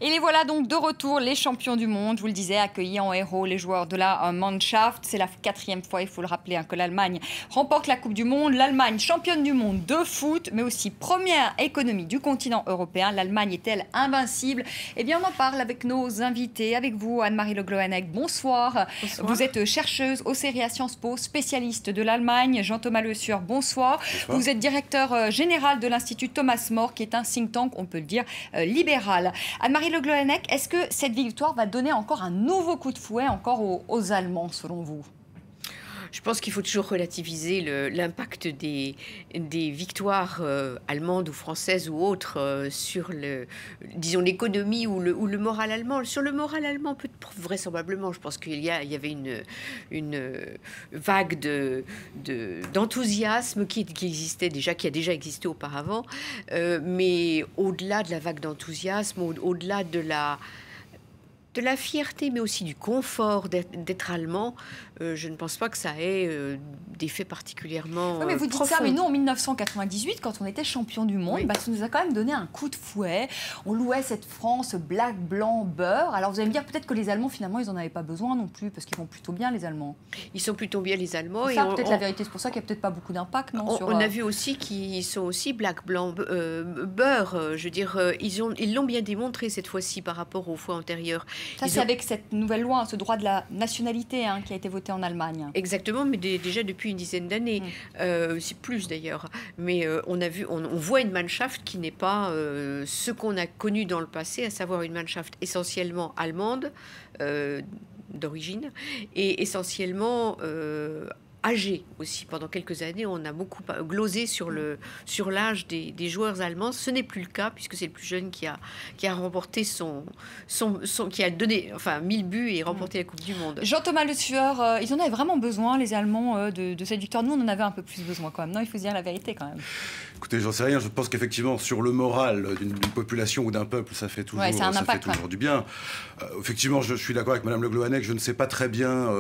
Et les voilà donc de retour, les champions du monde. Je vous le disais, accueillis en héros les joueurs de la Mannschaft. C'est la 4e fois, il faut le rappeler, que l'Allemagne remporte la Coupe du Monde. L'Allemagne, championne du monde de foot, mais aussi première économie du continent européen. L'Allemagne est-elle invincible? Eh bien, on en parle avec nos invités, avec vous, Anne-Marie Le Gloanec. Bonsoir. Bonsoir. Vous êtes chercheuse au CERI à Sciences Po, spécialiste de l'Allemagne. Jean-Thomas Le Sueur, bonsoir. Bonsoir. Vous êtes directeur général de l'Institut Thomas More, qui est un think tank, on peut le dire, libéral. Anne-Marie Le Gloanec, est-ce que cette victoire va donner encore un nouveau coup de fouet encore aux Allemands, selon vous? Je pense qu'il faut toujours relativiser l'impact des victoires allemandes ou françaises ou autres sur disons l'économie ou le moral allemand. Sur le moral allemand, vraisemblablement, je pense qu'il y avait une vague d'enthousiasme qui existait déjà, qui a déjà existé auparavant. Mais au-delà de la vague d'enthousiasme, au-delà de la fierté, mais aussi du confort d'être allemand, je ne pense pas que ça ait d'effet particulièrement oui, mais vous dites profond. ça, mais nous, en 1998, quand on était champion du monde, Oui. ça nous a quand même donné un coup de fouet. On louait cette France black, blanc, beurre. Alors vous allez me dire peut-être que les Allemands, finalement, ils n'en avaient pas besoin non plus, parce qu'ils vont plutôt bien, les Allemands. Ils sont plutôt bien, les Allemands. C'est ça, peut-être la vérité, c'est pour ça qu'il n'y a peut-être pas beaucoup d'impact, non, on a vu aussi qu'ils sont aussi black, blanc, beurre. Je veux dire, ils l'ont bien démontré cette fois-ci par rapport aux fois antérieures. Ça, c'est avec cette nouvelle loi, ce droit de la nationalité qui a été voté en Allemagne. Exactement, mais déjà depuis une dizaine d'années. C'est plus d'ailleurs. Mais on voit une Mannschaft qui n'est pas ce qu'on a connu dans le passé, à savoir une Mannschaft essentiellement allemande d'origine et essentiellement âgée aussi. Pendant quelques années, on a beaucoup glosé sur l'âge des joueurs allemands. Ce n'est plus le cas, puisque c'est le plus jeune qui a remporté qui a donné 1000 buts et remporté la Coupe du Monde. Jean-Thomas Le Sueur, ils en avaient vraiment besoin, les Allemands, de cette victoire. Nous, on en avait un peu plus besoin quand même. Non, il faut se dire la vérité quand même. Écoutez, j'en sais rien. Je pense qu'effectivement, sur le moral d'une population ou d'un peuple, ça fait toujours, du bien. Effectivement, je suis d'accord avec Madame Le Gloanec. Je ne sais pas très bien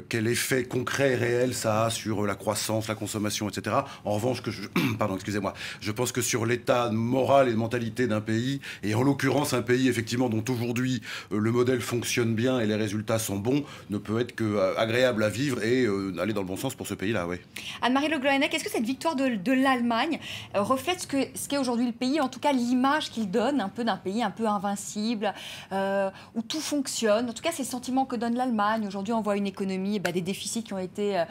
quel effet concret et réel ça a sur la croissance, la consommation, etc. En revanche, pardon, excusez-moi, je pense que sur l'état moral et de mentalité d'un pays, et en l'occurrence un pays effectivement dont aujourd'hui le modèle fonctionne bien et les résultats sont bons, ne peut être que agréable à vivre et aller dans le bon sens pour ce pays-là, oui. Anne-Marie Le Gloanec, est-ce que cette victoire de l'Allemagne reflète ce qu'est aujourd'hui le pays, en tout cas l'image qu'il donne un peu d'un pays un peu invincible, où tout fonctionne? En tout cas, c'est le sentiment que donne l'Allemagne. Aujourd'hui, on voit une économie, des déficits qui ont été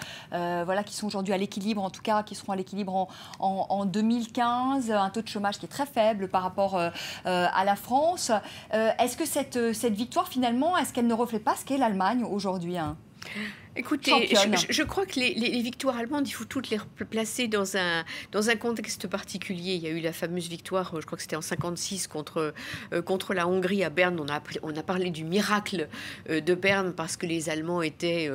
qui sont aujourd'hui à l'équilibre, en tout cas qui seront à l'équilibre en 2015, un taux de chômage qui est très faible par rapport à la France. Est-ce que cette victoire, finalement, est-ce qu'elle ne reflète pas ce qu'est l'Allemagne aujourd'hui, Écoutez, je crois que les victoires allemandes, il faut toutes les placer dans un contexte particulier. Il y a eu la fameuse victoire, je crois que c'était en 56 contre la Hongrie à Berne. On a parlé du miracle de Berne parce que les Allemands étaient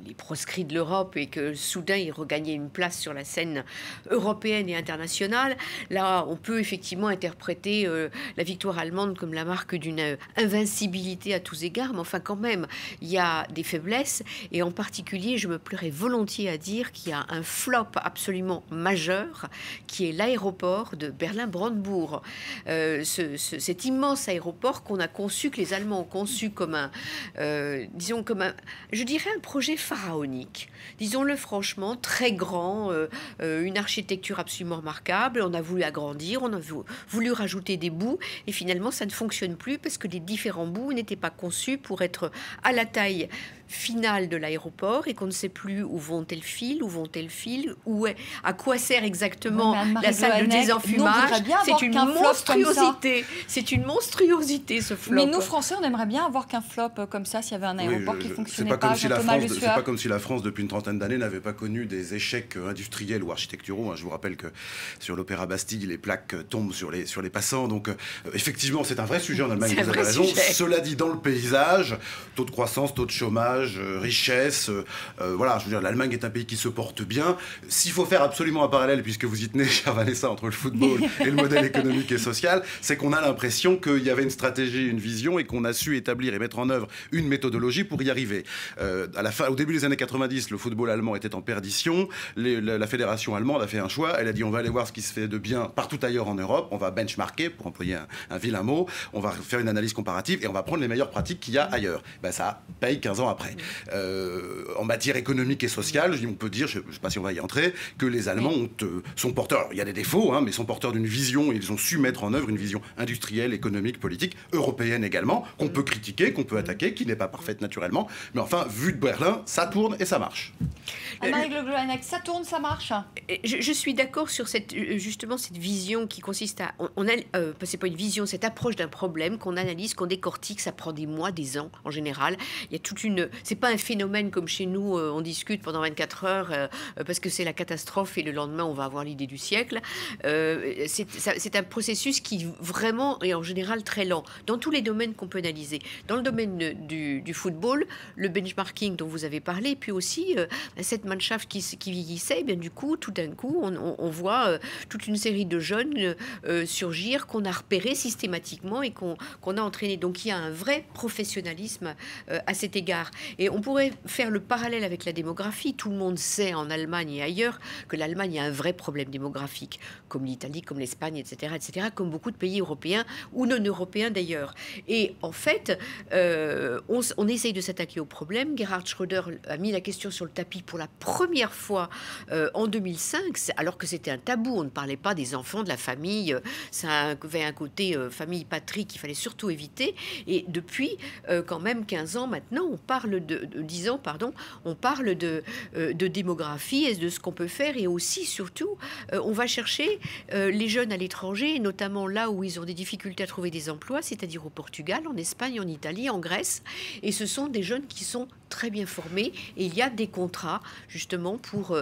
les proscrits de l'Europe et que soudain ils regagnaient une place sur la scène européenne et internationale. Là, on peut effectivement interpréter la victoire allemande comme la marque d'une invincibilité à tous égards, mais enfin quand même, il y a des faiblesses. Et en particulier, je me plairais volontiers à dire qu'il y a un flop absolument majeur, qui est l'aéroport de Berlin-Brandebourg. Cet immense aéroport qu'on a conçu, que les Allemands ont conçu comme je dirais un projet pharaonique. Disons-le franchement, très grand, une architecture absolument remarquable. On a voulu agrandir, on a voulu rajouter des bouts, et finalement, ça ne fonctionne plus parce que les différents bouts n'étaient pas conçus pour être à la taille finale de l'aéroport et qu'on ne sait plus où vont telles files, à quoi sert exactement la salle de désenfumage. C'est une monstruosité. C'est une monstruosité, ce flop. Mais nous, Français, on aimerait bien avoir qu'un flop comme ça, s'il y avait un aéroport qui fonctionnait pas. C'est pas comme si la France, depuis une trentaine d'années, n'avait pas connu des échecs industriels ou architecturaux. Je vous rappelle que sur l'Opéra Bastille, les plaques tombent sur les passants. Donc, effectivement, c'est un vrai sujet en Allemagne. Vous avez raison. Cela dit, dans le paysage, taux de croissance, taux de chômage, chômage, richesse. Voilà, je veux dire, l'Allemagne est un pays qui se porte bien. S'il faut faire absolument un parallèle, puisque vous y tenez, chère Vanessa, entre le football et le modèle économique et social, c'est qu'on a l'impression qu'il y avait une stratégie, une vision, et qu'on a su établir et mettre en œuvre une méthodologie pour y arriver. Au début des années 90, le football allemand était en perdition. La fédération allemande a fait un choix. Elle a dit on va aller voir ce qui se fait de bien partout ailleurs en Europe. On va benchmarker, pour employer un vilain mot. On va faire une analyse comparative et on va prendre les meilleures pratiques qu'il y a ailleurs. Ça paye 15 ans après. En matière économique et sociale, on peut dire, je ne sais pas si on va y entrer, que les Allemands sont porteurs. Il y a des défauts, mais sont porteurs d'une vision. Ils ont su mettre en œuvre une vision industrielle, économique, politique, européenne également, qu'on peut critiquer, qu'on peut attaquer, qui n'est pas parfaite naturellement. Mais enfin, vu de Berlin, ça tourne et ça marche. Anne-Marie Le Gloanec, ça tourne, ça marche. Je suis d'accord sur justement cette vision qui consiste à... c'est pas une vision, cette approche d'un problème qu'on analyse, qu'on décortique, ça prend des mois, des ans en général. Il y a toute une... C'est pas un phénomène comme chez nous, on discute pendant 24 heures parce que c'est la catastrophe et le lendemain on va avoir l'idée du siècle. C'est un processus qui vraiment est en général très lent dans tous les domaines qu'on peut analyser. Dans le domaine du football, le benchmarking dont vous avez parlé, puis aussi cette Mannschaft qui vieillissait, bien du coup, tout d'un coup, on voit toute une série de jeunes surgir qu'on a repérés systématiquement et qu'on a entraînés. Donc il y a un vrai professionnalisme à cet égard. Et on pourrait faire le parallèle avec la démographie. Tout le monde sait en Allemagne et ailleurs que l'Allemagne a un vrai problème démographique, comme l'Italie, comme l'Espagne, etc., comme beaucoup de pays européens ou non européens d'ailleurs. Et en fait, on essaye de s'attaquer au problème. Gerhard Schröder a mis la question sur le tapis pour la première fois en 2005, alors que c'était un tabou. On ne parlait pas des enfants, de la famille. Ça avait un côté famille-patrie qu'il fallait surtout éviter. Et depuis quand même 15 ans maintenant, on parle 10 ans, pardon, on parle de démographie et de ce qu'on peut faire. Et aussi, surtout, on va chercher les jeunes à l'étranger, notamment là où ils ont des difficultés à trouver des emplois, c'est-à-dire au Portugal, en Espagne, en Italie, en Grèce. Et ce sont des jeunes qui sont très bien formés. Et il y a des contrats, justement, pour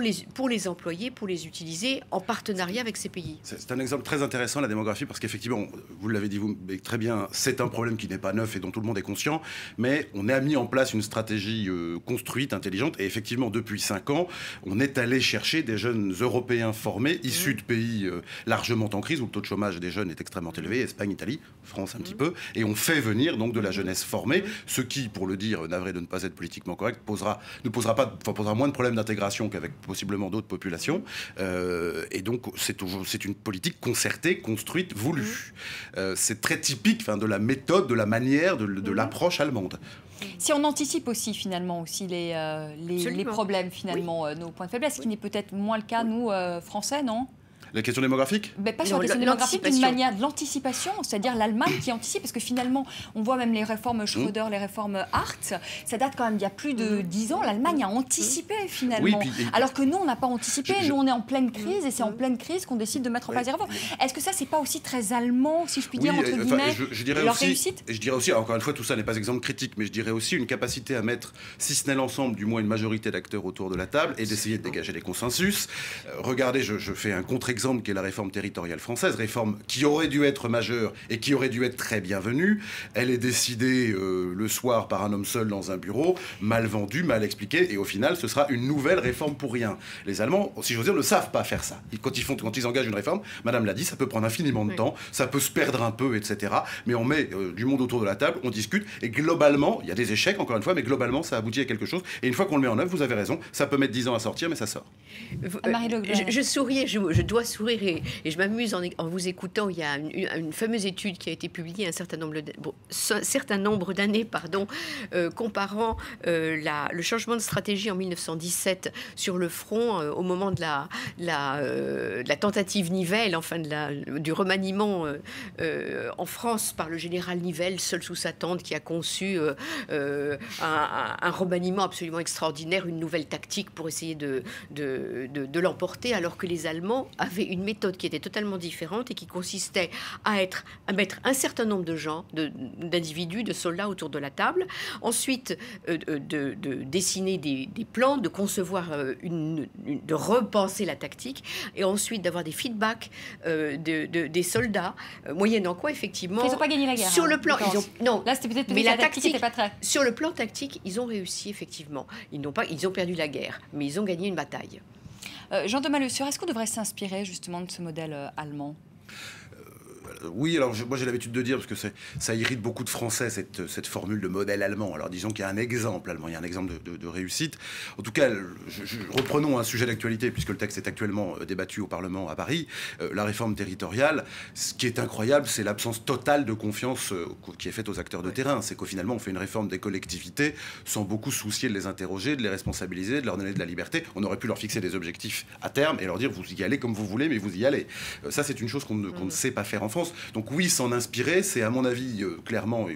les employer, pour les utiliser en partenariat avec ces pays. C'est un exemple très intéressant, la démographie, parce qu'effectivement, vous l'avez dit vous très bien, c'est un problème qui n'est pas neuf et dont tout le monde est conscient, mais on a mis en place une stratégie construite, intelligente, et effectivement, depuis 5 ans, on est allé chercher des jeunes Européens formés, issus de pays largement en crise, où le taux de chômage des jeunes est extrêmement élevé, Espagne, Italie, France un petit peu, et on fait venir donc de la jeunesse formée, ce qui, pour le dire, navré de ne pas être politiquement correct, posera moins de problèmes d'intégration qu'avec possiblement d'autres populations, et donc c'est une politique concertée, construite, voulue. C'est très typique de la méthode, de la manière, de l'approche allemande. Si on anticipe aussi finalement les problèmes, finalement, nos points de faiblesse, ce qui n'est peut-être moins le cas, nous, Français, non ? La question démographique ? Pas sur la question démographique, d'une manière de l'anticipation, c'est-à-dire l'Allemagne qui anticipe, parce que finalement, on voit même les réformes Schröder, les réformes Hartz, ça date quand même d'il y a plus de 10 ans, l'Allemagne a anticipé finalement, alors que nous, on n'a pas anticipé, nous on est en pleine crise, et c'est en pleine crise qu'on décide de mettre en place des réformes. Est-ce que ça, c'est pas aussi très allemand, si je puis dire, entre guillemets, je dirais leur aussi, réussite ? Je dirais aussi, encore une fois, tout ça n'est pas exemple critique, mais je dirais aussi une capacité à mettre, si ce n'est l'ensemble, du moins une majorité d'acteurs autour de la table, et d'essayer de dégager des consensus. Regardez, je fais un contre-exemple qui est la réforme territoriale française, réforme qui aurait dû être majeure et qui aurait dû être très bienvenue. Elle est décidée le soir par un homme seul dans un bureau, mal vendue, mal expliquée, et au final, ce sera une nouvelle réforme pour rien. Les Allemands, si j'ose dire, ne savent pas faire ça. Quand ils engagent une réforme, Madame l'a dit, ça peut prendre infiniment de temps, ça peut se perdre un peu, etc. Mais on met du monde autour de la table, on discute, et globalement, il y a des échecs, encore une fois, mais globalement, ça aboutit à quelque chose. Et une fois qu'on le met en œuvre, vous avez raison, ça peut mettre 10 ans à sortir, mais ça sort. Je souris, je dois sourire, et je m'amuse en vous écoutant. Il y a une fameuse étude qui a été publiée un certain nombre d'années, comparant le changement de stratégie en 1917 sur le front au moment de la tentative Nivelle, enfin du remaniement en France par le général Nivelle, seul sous sa tente, qui a conçu un remaniement absolument extraordinaire, une nouvelle tactique pour essayer de l'emporter, alors que les Allemands avaient observé une méthode qui était totalement différente et qui consistait à mettre un certain nombre de gens, d'individus, de soldats autour de la table. Ensuite, de dessiner des plans, de concevoir, de repenser la tactique. Et ensuite, d'avoir des feedbacks des soldats, moyennant quoi, effectivement... Ils n'ont pas gagné la guerre. Sur le plan... non, là, c'était peut-être la tactique n'était pas très... Sur le plan tactique, ils ont réussi, effectivement. Ils ont perdu la guerre, mais ils ont gagné une bataille. Jean-Thomas Le Sueur, est-ce qu'on devrait s'inspirer justement de ce modèle allemand ? Oui, alors moi j'ai l'habitude de dire, parce que ça irrite beaucoup de Français, cette formule de modèle allemand. Alors disons qu'il y a un exemple allemand, il y a un exemple de réussite. En tout cas, reprenons un sujet d'actualité, puisque le texte est actuellement débattu au Parlement à Paris, la réforme territoriale. Ce qui est incroyable, c'est l'absence totale de confiance qui est faite aux acteurs de terrain. C'est qu'au finalement, on fait une réforme des collectivités sans beaucoup soucier de les interroger, de les responsabiliser, de leur donner de la liberté. On aurait pu leur fixer des objectifs à terme et leur dire, vous y allez comme vous voulez, mais vous y allez. Ça, c'est une chose qu'on ne sait pas faire en France. Donc oui, s'en inspirer, c'est à mon avis, clairement,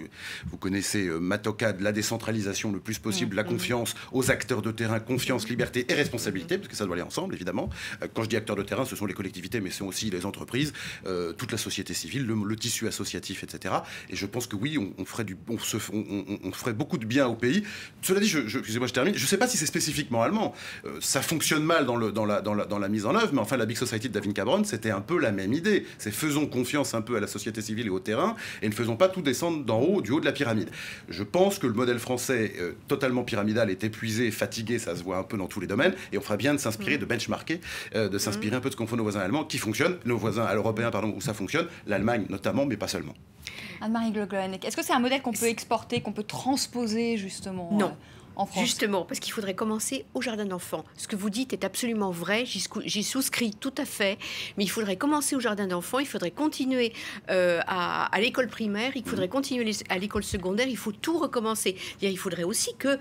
vous connaissez Matoka, de la décentralisation le plus possible, la confiance aux acteurs de terrain, confiance, liberté et responsabilité, parce que ça doit aller ensemble, évidemment. Quand je dis acteurs de terrain, ce sont les collectivités, mais ce sont aussi les entreprises, toute la société civile, le tissu associatif, etc. Et je pense que oui, on ferait beaucoup de bien au pays. Cela dit, excusez-moi, je termine. Je ne sais pas si c'est spécifiquement allemand. Ça fonctionne mal dans la mise en œuvre, mais enfin, la Big Society de David Cameron, c'était un peu la même idée. C'est faisons confiance un peu à la société civile et au terrain, et ne faisons pas tout descendre d'en haut, du haut de la pyramide. Je pense que le modèle français totalement pyramidal est épuisé, fatigué, ça se voit un peu dans tous les domaines, et on ferait bien de s'inspirer, de benchmarker, de s'inspirer un peu de ce qu'ont fait nos voisins allemands, qui fonctionnent, nos voisins européens, pardon, où ça fonctionne, l'Allemagne notamment, mais pas seulement. Anne-Marie Le Gloanec, est-ce que c'est un modèle qu'on peut exporter, qu'on peut transposer justement Non. En France. Justement, parce qu'il faudrait commencer au jardin d'enfants. Ce que vous dites est absolument vrai, j'y souscris tout à fait, mais il faudrait commencer au jardin d'enfants, il faudrait continuer à l'école primaire, il faudrait continuer à l'école secondaire, il faut tout recommencer. Il faudrait aussi que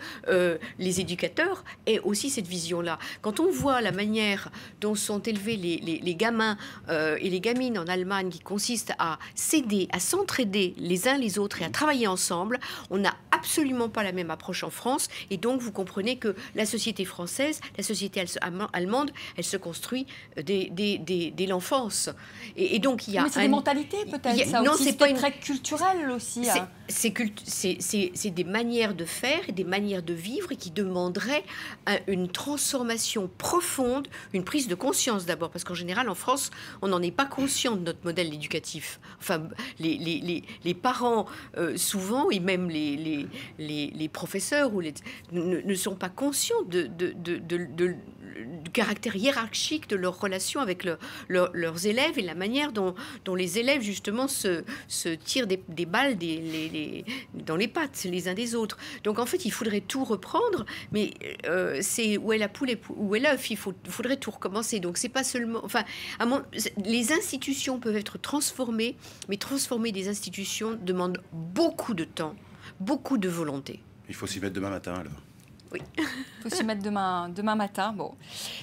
les éducateurs aient aussi cette vision-là. Quand on voit la manière dont sont élevés les gamins et les gamines en Allemagne, qui consiste à s'aider, à s'entraider les uns les autres et à travailler ensemble, on n'a absolument pas la même approche en France. Et donc, vous comprenez que la société française, la société allemande, elle se construit dès l'enfance. Et donc, il y a... Mais c'est des mentalités, peut-être. Non, c'est pas très culturel, aussi. C'est des manières de faire et des manières de vivre et qui demanderaient une transformation profonde, une prise de conscience d'abord. Parce qu'en général, en France, on n'en est pas conscient de notre modèle éducatif. Enfin, les parents, souvent, et même les professeurs ou ne sont pas conscients du caractère hiérarchique de leur relation avec leurs élèves et la manière dont les élèves justement se tirent des balles dans les pattes les uns des autres. Donc en fait il faudrait tout reprendre, mais c'est où est la poule et où est l'œuf, il faudrait tout recommencer. Donc c'est pas seulement, les institutions peuvent être transformées, mais transformer des institutions demande beaucoup de temps, beaucoup de volonté. Il faut s'y mettre demain matin, alors. Oui. Il faut s'y mettre demain matin. Bon.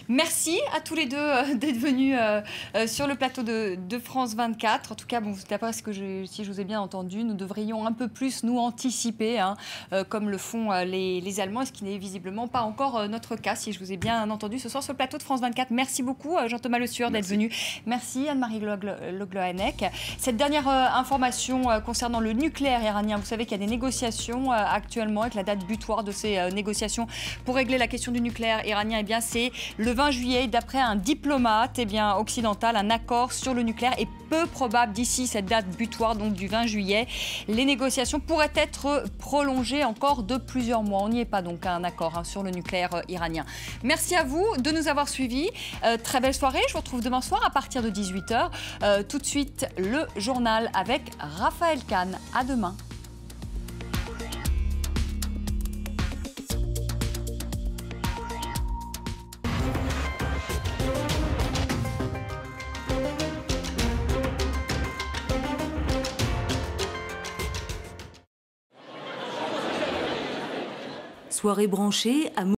Merci à tous les deux d'être venus sur le plateau de France 24. En tout cas, d'après ce que si je vous ai bien entendu, nous devrions un peu plus nous anticiper, comme le font les Allemands, ce qui n'est visiblement pas encore notre cas, si je vous ai bien entendu ce soir sur le plateau de France 24. Merci beaucoup, Jean-Thomas Le Sueur, d'être venu. Merci, Anne-Marie Le Gloanec. Cette dernière information concernant le nucléaire iranien, vous savez qu'il y a des négociations actuellement, avec la date butoir de ces négociations pour régler la question du nucléaire iranien. C'est le 20 juillet. D'après un diplomate occidental, un accord sur le nucléaire est peu probable d'ici cette date butoir, donc du 20 juillet. Les négociations pourraient être prolongées encore de plusieurs mois. On n'y est pas donc à un accord sur le nucléaire iranien. Merci à vous de nous avoir suivis. Très belle soirée. Je vous retrouve demain soir à partir de 18h. Tout de suite, le journal avec Raphaël Kahn. À demain. Soirée branchée à